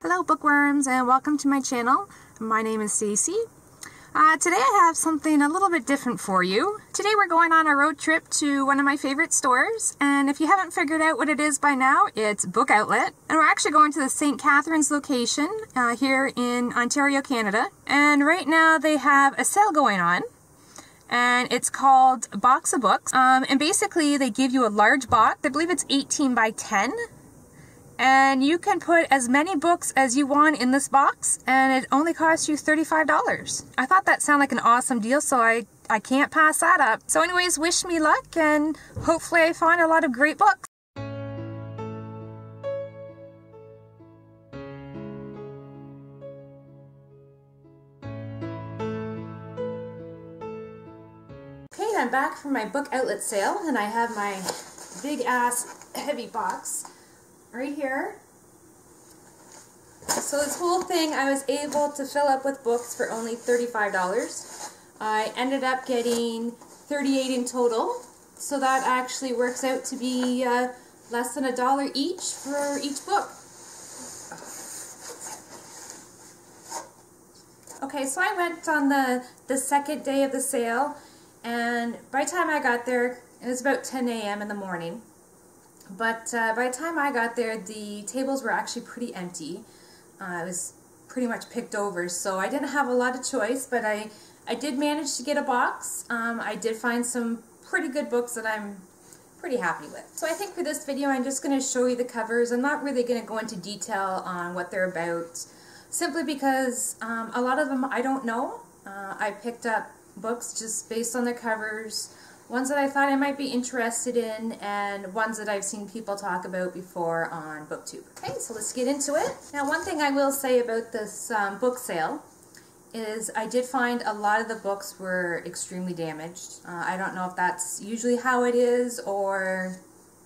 Hello bookworms, and welcome to my channel. My name is Stacy. Today I have something a little bit different for you. Today we're going on a road trip to one of my favorite stores, and if you haven't figured out what it is by now, it's Book Outlet. And we're actually going to the St. Catharines location here in Ontario, Canada. And right now they have a sale going on, and it's called Box of Books. And basically they give you a large box. I believe it's 18 by 10. And you can put as many books as you want in this box, and it only costs you $35. I thought that sounded like an awesome deal, so I can't pass that up. So anyways, wish me luck, and hopefully I find a lot of great books. Okay, I'm back from my Book Outlet sale, and I have my big ass heavy box right here. So this whole thing I was able to fill up with books for only $35. I ended up getting 38 in total, so that actually works out to be less than $1 each for each book. Okay, so I went on the second day of the sale, and by the time I got there, it was about 10 a.m. in the morning. But by the time I got there, the tables were actually pretty empty. It was pretty much picked over, so I didn't have a lot of choice, but I did manage to get a box. I did find some pretty good books that I'm pretty happy with. So I think for this video I'm just going to show you the covers. I'm not really going to go into detail on what they're about, simply because a lot of them I don't know. I picked up books just based on their covers, ones that I thought I might be interested in, and ones that I've seen people talk about before on BookTube. Okay, so let's get into it. Now, one thing I will say about this book sale is I did find a lot of the books were extremely damaged. I don't know if that's usually how it is or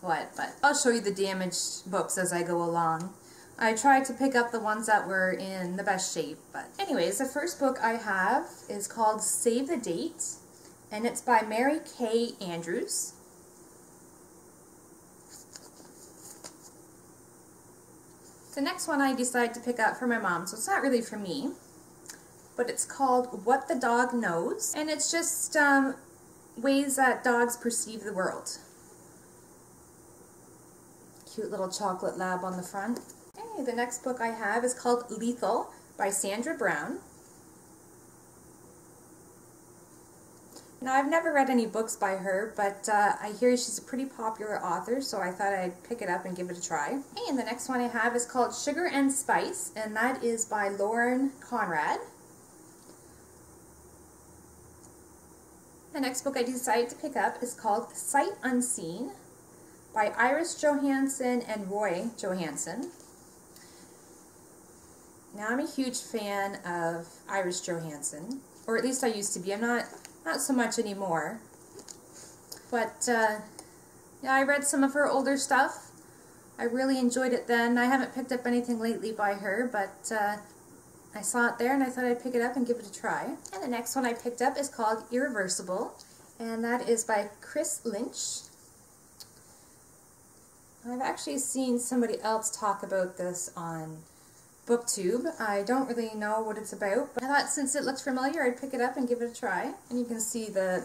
what, but I'll show you the damaged books as I go along. I tried to pick up the ones that were in the best shape, but anyways, the first book I have is called Save the Date, and it's by Mary Kay Andrews. The next one I decided to pick up for my mom, so it's not really for me, but it's called What the Dog Knows, and it's just ways that dogs perceive the world. Cute little chocolate lab on the front. Okay, the next book I have is called Lethal by Sandra Brown. Now, I've never read any books by her, but I hear she's a pretty popular author, so I thought I'd pick it up and give it a try. Okay, and the next one I have is called Sugar and Spice, and that is by Lauren Conrad. The next book I decided to pick up is called Sight Unseen by Iris Johansen and Roy Johansen. Now, I'm a huge fan of Iris Johansen, or at least I used to be. I'm not so much anymore, but yeah, I read some of her older stuff. I really enjoyed it then. I haven't picked up anything lately by her, but I saw it there and I thought I'd pick it up and give it a try. And the next one I picked up is called Irreversible, and that is by Chris Lynch. I've actually seen somebody else talk about this on BookTube. I don't really know what it's about, but I thought since it looks familiar, I'd pick it up and give it a try. And you can see that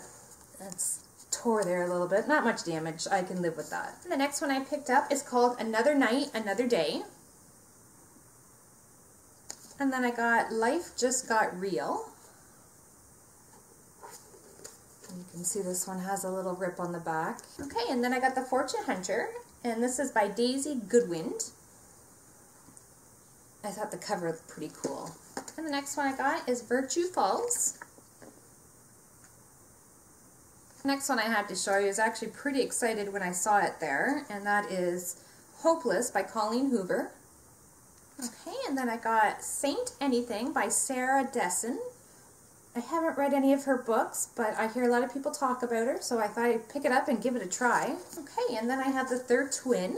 it's tore there a little bit. Not much damage. I can live with that. And the next one I picked up is called Another Night, Another Day. And then I got Life Just Got Real. And you can see this one has a little rip on the back. Okay, and then I got The Fortune Hunter, and this is by Daisy Goodwind. I thought the cover looked pretty cool. And the next one I got is Virtue Falls. The next one I had to show you, I was actually pretty excited when I saw it there, and that is Hopeless by Colleen Hoover. Okay, and then I got Saint Anything by Sarah Dessen. I haven't read any of her books, but I hear a lot of people talk about her, so I thought I'd pick it up and give it a try. Okay, and then I have The Third Twin.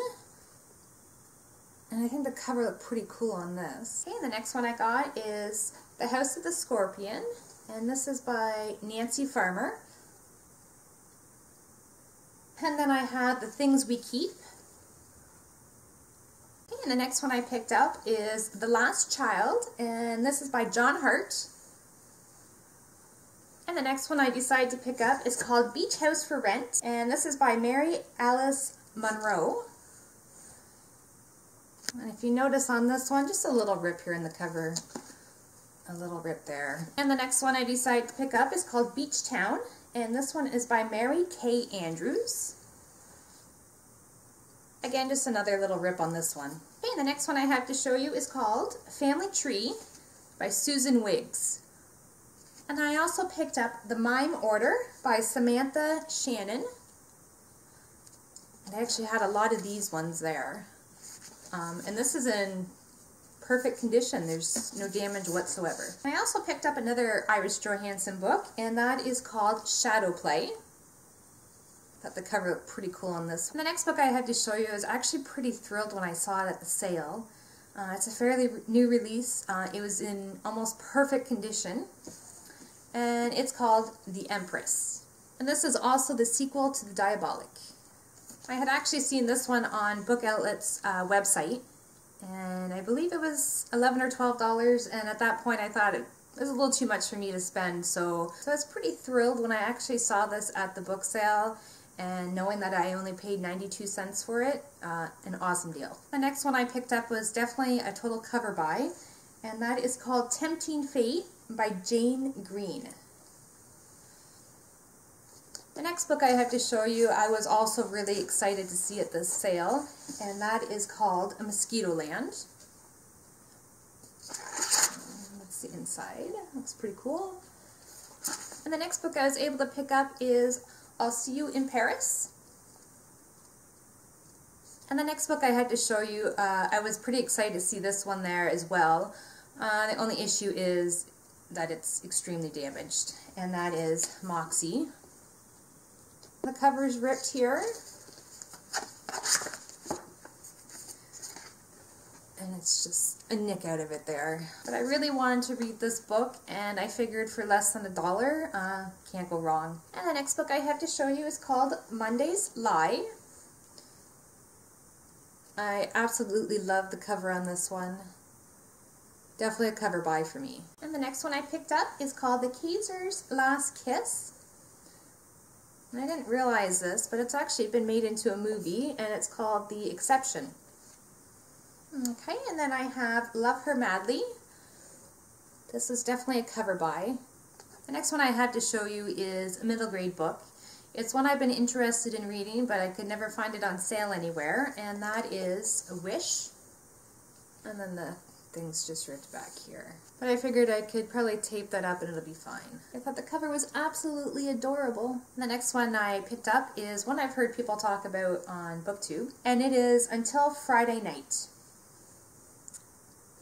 And I think the cover looked pretty cool on this. Okay, and the next one I got is The House of the Scorpion, and this is by Nancy Farmer. And then I had The Things We Keep. And the next one I picked up is The Last Child, and this is by John Hart. And the next one I decided to pick up is called Beach House for Rent, and this is by Mary Alice Monroe. And if you notice on this one, just a little rip here in the cover, a little rip there. And the next one I decided to pick up is called Beach Town, and this one is by Mary Kay Andrews. Again, just another little rip on this one. Okay, and the next one I have to show you is called Family Tree by Susan Wiggs. And I also picked up The Mime Order by Samantha Shannon. And I actually had a lot of these ones there. And this is in perfect condition. There's no damage whatsoever. I also picked up another Iris Johansen book, and that is called Shadow Play. I thought the cover looked pretty cool on this. And the next book I had to show you, I was actually pretty thrilled when I saw it at the sale. It's a fairly new release. It was in almost perfect condition. And it's called The Empress. And this is also the sequel to The Diabolic. I had actually seen this one on Book Outlet's website, and I believe it was $11 or $12, and at that point I thought it was a little too much for me to spend, so I was pretty thrilled when I actually saw this at the book sale, and knowing that I only paid 92 cents for it, an awesome deal. The next one I picked up was definitely a total cover buy, and that is called Tempting Fate by Jane Green. The next book I have to show you, I was also really excited to see at this sale, and that is called Mosquitoland. Let's see inside. Looks pretty cool. And the next book I was able to pick up is I'll See You in Paris. And the next book I had to show you, I was pretty excited to see this one there as well. The only issue is that it's extremely damaged, and that is Moxie. The cover's ripped here, and it's just a nick out of it there. But I really wanted to read this book, and I figured for less than $1, can't go wrong. And the next book I have to show you is called Monday's Lie. I absolutely love the cover on this one. Definitely a cover buy for me. And the next one I picked up is called The Kaiser's Last Kiss. And I didn't realize this, but it's actually been made into a movie, and it's called The Exception. Okay, and then I have Love Her Madly. This is definitely a cover buy. The next one I had to show you is a middle grade book. It's one I've been interested in reading, but I could never find it on sale anywhere, and that is A Wish. And then the thing's just ripped back here. But I figured I could probably tape that up and it'll be fine. I thought the cover was absolutely adorable. The next one I picked up is one I've heard people talk about on BookTube, and it is Until Friday Night.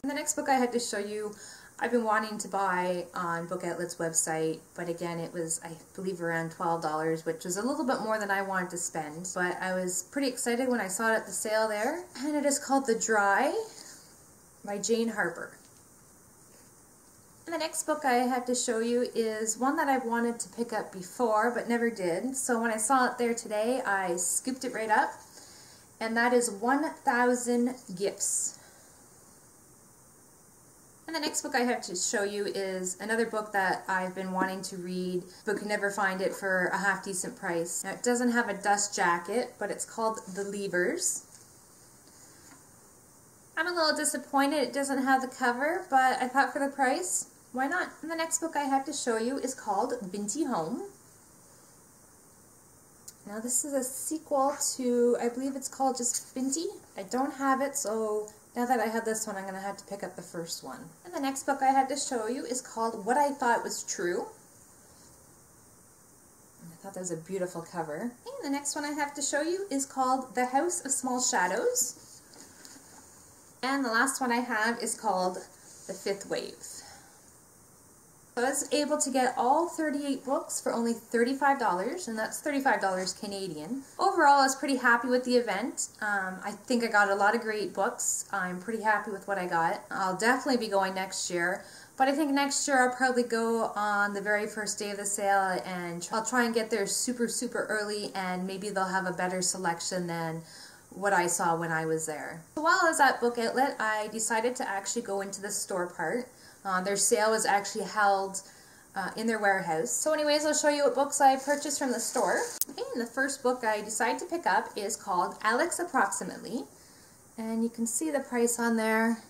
And the next book I had to show you, I've been wanting to buy on Book Outlet's website, but again it was, I believe, around $12, which was a little bit more than I wanted to spend. But I was pretty excited when I saw it at the sale there. And it is called The Dry by Jane Harper. And the next book I have to show you is one that I've wanted to pick up before but never did. So when I saw it there today, I scooped it right up. And that is 1,000 Gifts. And the next book I have to show you is another book that I've been wanting to read, but could never find it for a half-decent price. Now, it doesn't have a dust jacket, but it's called The Leavers. I'm a little disappointed it doesn't have the cover, but I thought for the price, why not? And the next book I have to show you is called Binti Home. Now this is a sequel to, I believe it's called just Binti. I don't have it, so now that I have this one, I'm going to have to pick up the first one. And the next book I had to show you is called What I Thought Was True. And I thought that was a beautiful cover. And the next one I have to show you is called The House of Small Shadows. And the last one I have is called The Fifth Wave. So I was able to get all 38 books for only $35, and that's $35 Canadian. Overall, I was pretty happy with the event. I think I got a lot of great books. I'm pretty happy with what I got. I'll definitely be going next year, but I think next year I'll probably go on the very first day of the sale, and I'll try and get there super, super early, and maybe they'll have a better selection than what I saw when I was there. So while I was at Book Outlet, I decided to actually go into the store part. Their sale was actually held in their warehouse. So anyways, I'll show you what books I purchased from the store. Okay, and the first book I decided to pick up is called Alex Approximately. And you can see the price on there,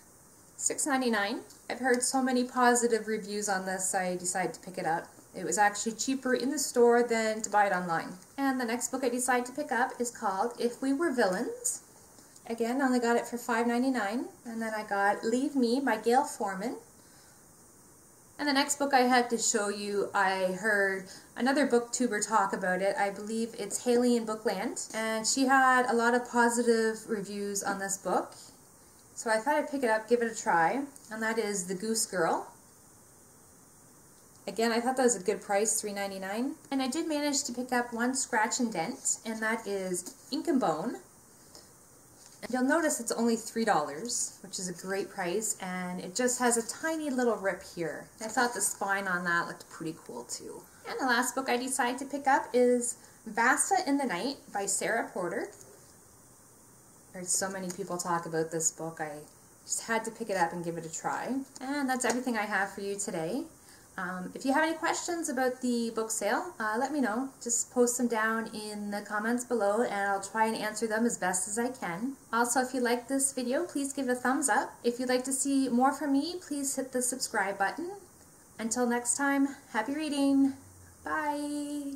$6.99. I've heard so many positive reviews on this, I decided to pick it up. It was actually cheaper in the store than to buy it online. And the next book I decided to pick up is called If We Were Villains. Again, I only got it for $5.99. And then I got Leave Me by Gail Forman. And the next book I had to show you, I heard another booktuber talk about it. I believe it's Haley in Bookland. And she had a lot of positive reviews on this book. So I thought I'd pick it up, give it a try. And that is The Goose Girl. Again, I thought that was a good price, $3.99. And I did manage to pick up one scratch and dent, and that is Ink and Bone. And you'll notice it's only $3, which is a great price, and it just has a tiny little rip here. I thought the spine on that looked pretty cool too. And the last book I decided to pick up is Vasta in the Night by Sarah Porter. I've heard so many people talk about this book, I just had to pick it up and give it a try. And that's everything I have for you today. If you have any questions about the book sale, let me know. Just post them down in the comments below and I'll try and answer them as best as I can. Also, if you like this video, please give it a thumbs up. If you'd like to see more from me, please hit the subscribe button. Until next time, happy reading. Bye!